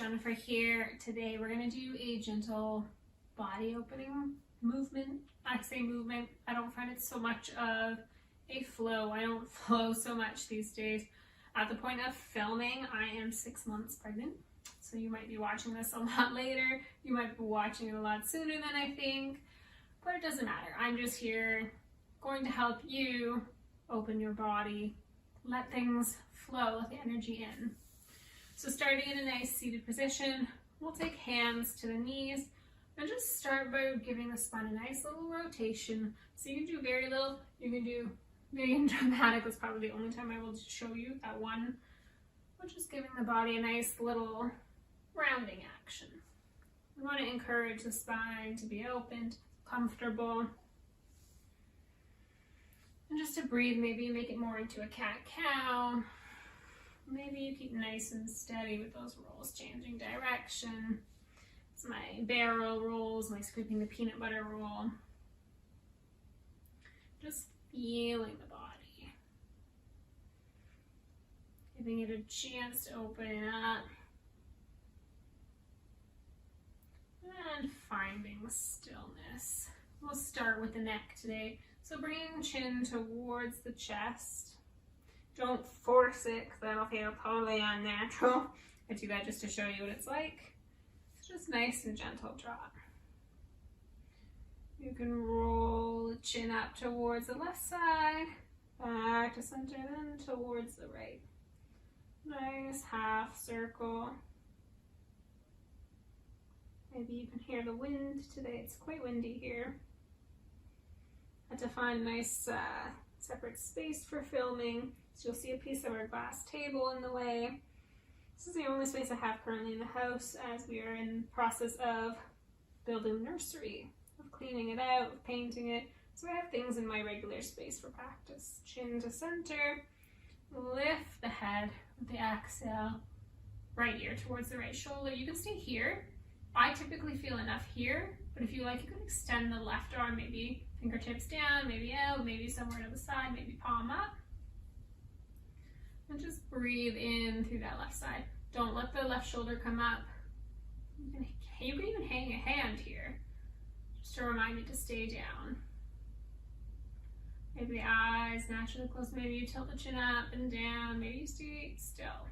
Jennifer here. Today we're going to do a gentle body opening movement. I say movement, I don't find it so much of a flow. I don't flow so much these days. At the point of filming, I am 6 months pregnant. So you might be watching this a lot later. You might be watching it a lot sooner than I think. But it doesn't matter. I'm just here going to help you open your body. Let things flow, let the energy in. So starting in a nice seated position, we'll take hands to the knees and just start by giving the spine a nice little rotation. So you can do very little, you can do very dramatic. That's probably the only time I will show you that one. We're just giving the body a nice little rounding action. We want to encourage the spine to be opened, comfortable. And just to breathe, maybe make it more into a cat-cow. Maybe you keep nice and steady with those rolls, changing direction. It's my barrel rolls, my scraping the peanut butter roll. Just feeling the body. Giving it a chance to open up. And finding stillness. We'll start with the neck today. So bringing the chin towards the chest. Don't force it because that'll feel totally unnatural. I do that just to show you what it's like. It's just nice and gentle drop. You can roll the chin up towards the left side, back to center, then towards the right. Nice half circle. Maybe you can hear the wind today. It's quite windy here. Had to find a nice separate space for filming. So you'll see a piece of our glass table in the way. This is the only space I have currently in the house as we are in the process of building the nursery, of cleaning it out, of painting it. So I have things in my regular space for practice. Chin to center, lift the head with the exhale, right ear towards the right shoulder. You can stay here. I typically feel enough here, but if you like, you can extend the left arm, maybe fingertips down, maybe out, maybe somewhere to the side, maybe palm up. And just breathe in through that left side. Don't let the left shoulder come up. You can even hang a hand here, just to remind you to stay down. Maybe the eyes naturally close. Maybe you tilt the chin up and down. Maybe you stay still.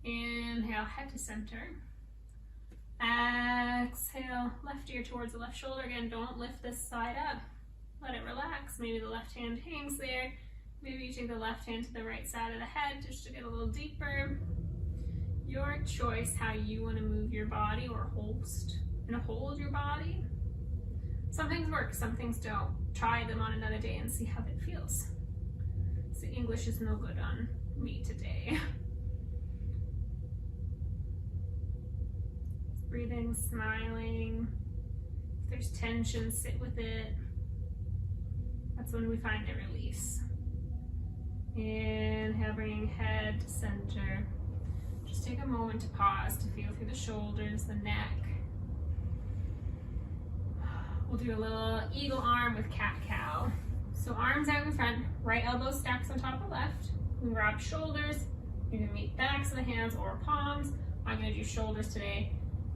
Inhale, head to center. Exhale, left ear towards the left shoulder. Again, don't lift this side up. Let it relax. Maybe the left hand hangs there. Maybe you take the left hand to the right side of the head just to get a little deeper. Your choice how you want to move your body or hold your body. Some things work, some things don't. Try them on another day and see how it feels. So English is no good on me today. Breathing, smiling. If there's tension, sit with it. That's when we find a release. Inhale, bringing head to center. Just take a moment to pause to feel through the shoulders, the neck. We'll do a little eagle arm with cat-cow. So arms out in front, right elbow stacks on top of left. We can grab shoulders. You can meet backs of the hands or palms. I'm going to do shoulders today.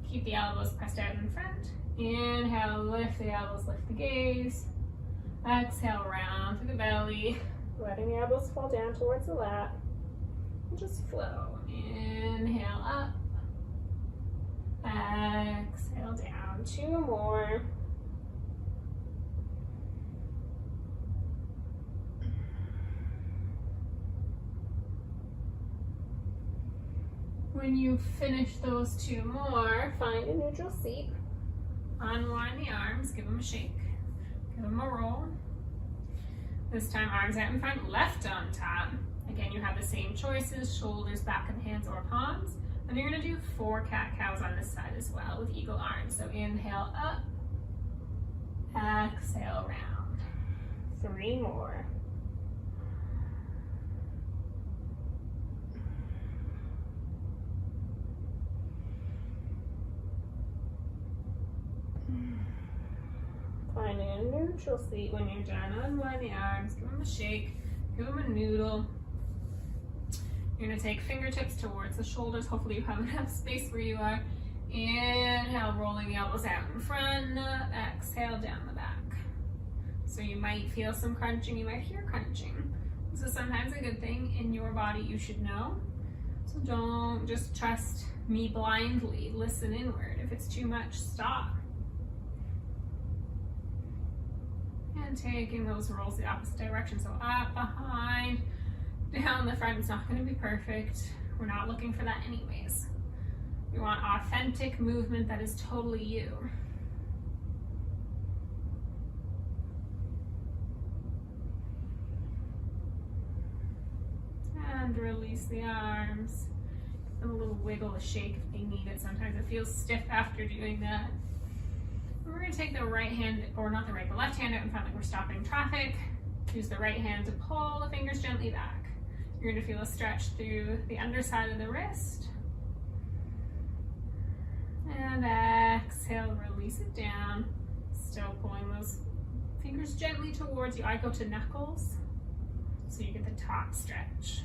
Keep the elbows pressed out in front. Inhale, lift the elbows, lift the gaze. Exhale, round through the belly. Letting the elbows fall down towards the lap. And just flow. Inhale up. Exhale down. 2 more. When you finish those 2 more, find a neutral seat. Unwind the arms, give them a shake. Give them a roll. This time, arms out in front, left on top. Again, you have the same choices, shoulders, back of the hands, or palms. And you're gonna do 4 cat-cows on this side as well with eagle arms. So inhale up, exhale round. 3 more. Finding a neutral seat when you're done. Unwind the arms, give them a shake, give them a noodle. You're gonna take fingertips towards the shoulders. Hopefully you have enough space where you are. Inhale, rolling the elbows out in front. Exhale, down the back. So you might feel some crunching, you might hear crunching. This is sometimes a good thing in your body, you should know. So don't just trust me blindly, listen inward. If it's too much, stop. And taking those rolls the opposite direction. So up, behind, down the front. It's not going to be perfect. We're not looking for that anyways. We want authentic movement that is totally you. And release the arms. Give them a little wiggle, a shake if they need it. Sometimes it feels stiff after doing that. We're going to take the right hand, or not the right, the left hand out in front like we're stopping traffic. Use the right hand to pull the fingers gently back. You're going to feel a stretch through the underside of the wrist. And exhale, release it down. Still pulling those fingers gently towards you. I go to knuckles, so you get the top stretch.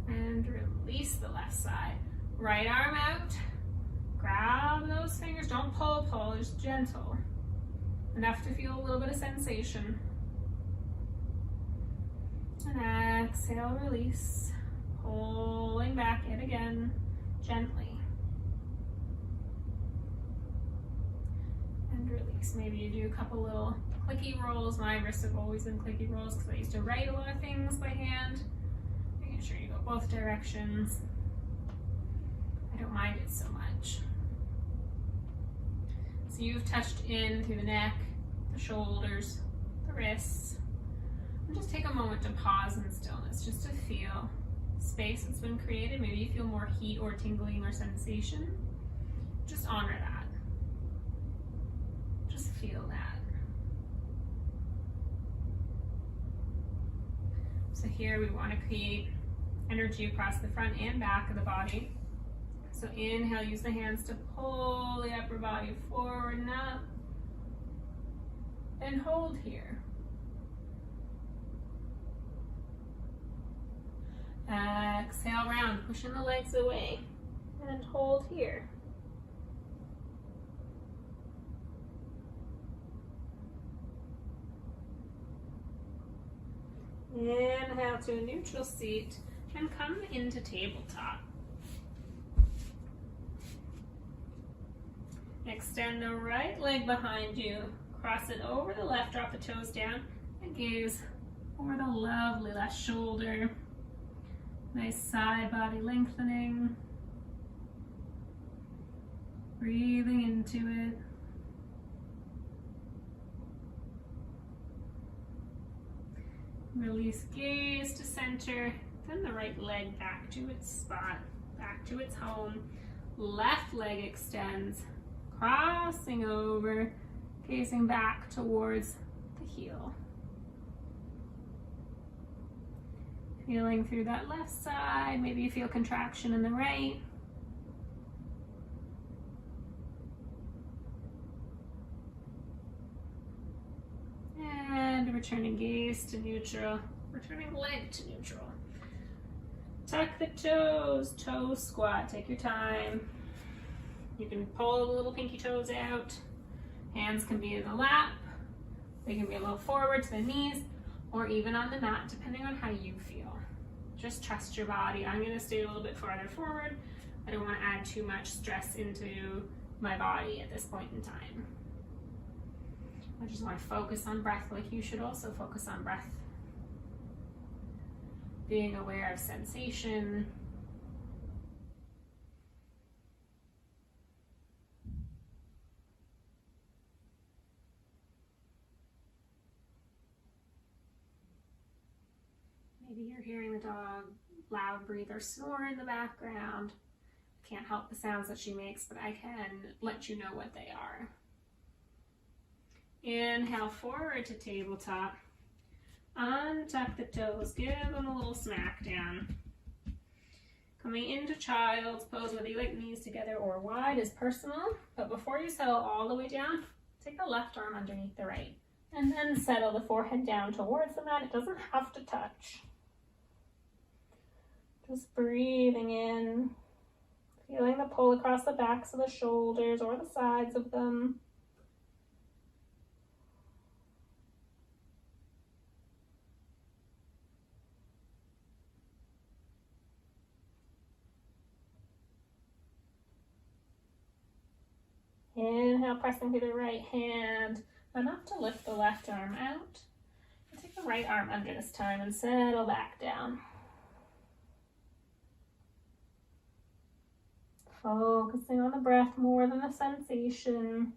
And release the left side. Right arm out. Grab those fingers. Don't pull, just gentle. Enough to feel a little bit of sensation. And exhale, release. Pulling back yet again, gently. And release. Maybe you do a couple little clicky rolls. My wrists have always been clicky rolls because I used to write a lot of things by hand. Making sure you go both directions. I don't mind it so much. So you've touched in through the neck, the shoulders, the wrists. And just take a moment to pause in stillness, just to feel space that's been created. Maybe you feel more heat or tingling or sensation. Just honor that. Just feel that. So here we want to create energy across the front and back of the body. So inhale, use the hands to pull the upper body forward and up. And hold here. Exhale, round, pushing the legs away. And hold here. Inhale to a neutral seat and come into tabletop. Extend the right leg behind you, cross it over the left, drop the toes down, and gaze over the lovely left shoulder. Nice side body lengthening. Breathing into it. Release gaze to center, then the right leg back to its spot, back to its home. Left leg extends, crossing over, gazing back towards the heel. Feeling through that left side, maybe you feel contraction in the right. And returning gaze to neutral, returning leg to neutral. Tuck the toes, toe squat, take your time. You can pull the little pinky toes out. Hands can be in the lap. They can be a little forward to the knees or even on the mat, depending on how you feel. Just trust your body. I'm gonna stay a little bit farther forward. I don't wanna add too much stress into my body at this point in time. I just wanna focus on breath like you should also focus on breath. Being aware of sensation. Maybe you're hearing the dog loud breathe or snore in the background. Can't help the sounds that she makes, but I can let you know what they are. Inhale forward to tabletop. Untuck the toes, give them a little smack down. Coming into child's pose, whether you like knees together or wide is personal, but before you settle all the way down, take the left arm underneath the right. And then settle the forehead down towards the mat. It doesn't have to touch. Just breathing in, feeling the pull across the backs of the shoulders or the sides of them. Inhale, pressing through the right hand, enough to lift the left arm out. Take the right arm under this time and settle back down. Focusing on the breath more than the sensation.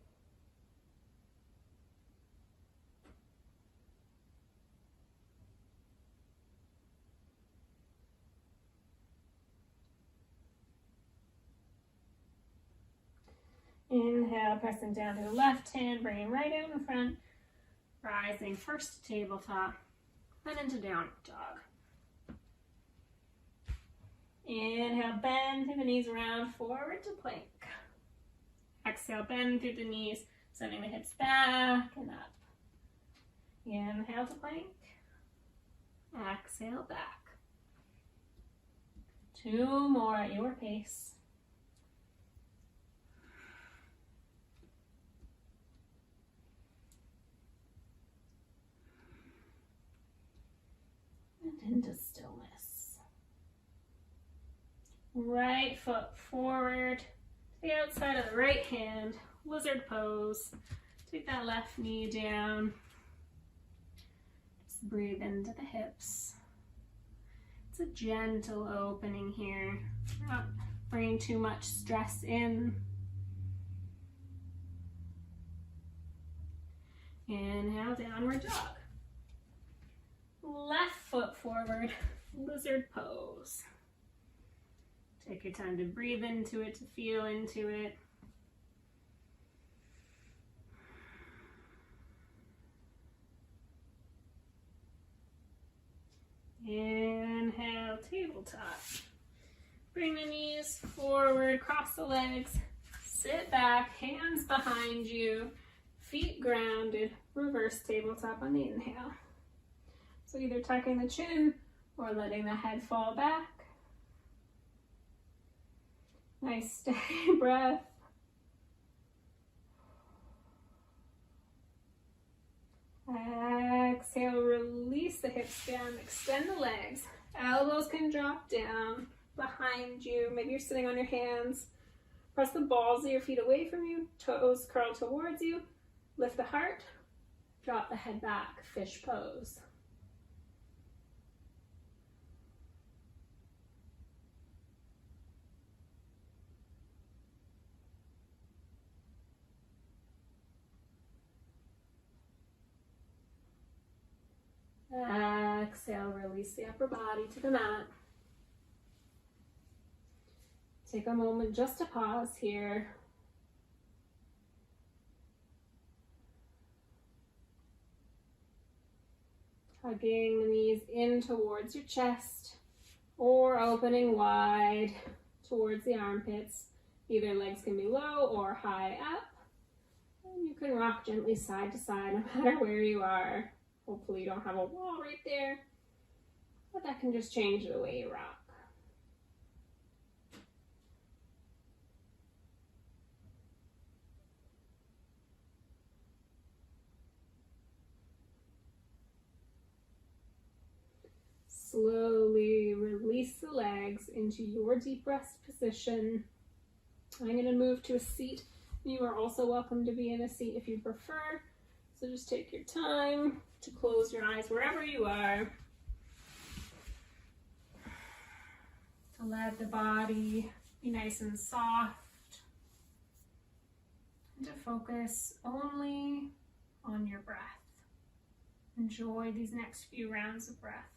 Inhale, pressing down to the left hand, bringing right out in front, rising first to tabletop, then into downward dog. Inhale, bend through the knees around, forward to plank. Exhale, bend through the knees, sending the hips back and up. Inhale to plank. Exhale, back. 2 more at your pace. Into stillness. Right foot forward to the outside of the right hand, lizard pose. Take that left knee down. Just breathe into the hips. It's a gentle opening here, not bringing too much stress in. Inhale, downward dog. Left foot forward, lizard pose. Take your time to breathe into it, to feel into it. Inhale, tabletop. Bring the knees forward, cross the legs, sit back, hands behind you, feet grounded, reverse tabletop on the inhale. So either tucking the chin or letting the head fall back. Nice steady breath. Exhale, release the hips down, extend the legs. Elbows can drop down behind you. Maybe you're sitting on your hands. Press the balls of your feet away from you, toes curl towards you. Lift the heart, drop the head back, fish pose. Exhale, release the upper body to the mat. Take a moment just to pause here. Hugging the knees in towards your chest or opening wide towards the armpits. Either legs can be low or high up. And you can rock gently side to side no matter where you are. Hopefully you don't have a wall right there, but that can just change the way you rock. Slowly release the legs into your deep rest position. I'm going to move to a seat. You are also welcome to be in a seat if you prefer. So just take your time to close your eyes wherever you are. To let the body be nice and soft. And to focus only on your breath. Enjoy these next few rounds of breath.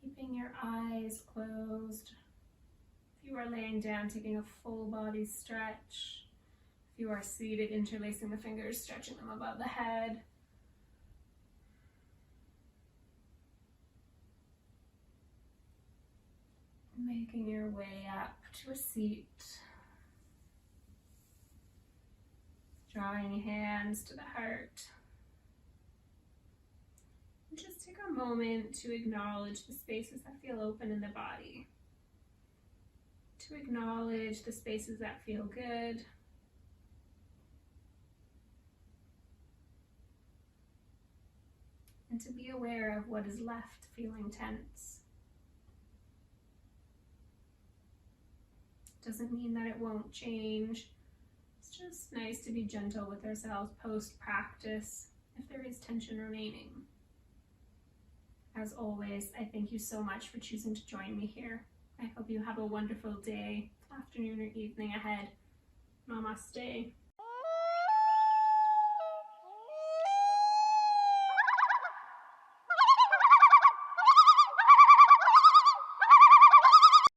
Keeping your eyes closed. If you are laying down, taking a full body stretch. If you are seated, interlacing the fingers, stretching them above the head. Making your way up to a seat. Drawing hands to the heart. And just take a moment to acknowledge the spaces that feel open in the body. To acknowledge the spaces that feel good. And to be aware of what is left feeling tense. Doesn't mean that it won't change. It's just nice to be gentle with ourselves post-practice if there is tension remaining. As always, I thank you so much for choosing to join me here. I hope you have a wonderful day, afternoon, or evening ahead. Namaste.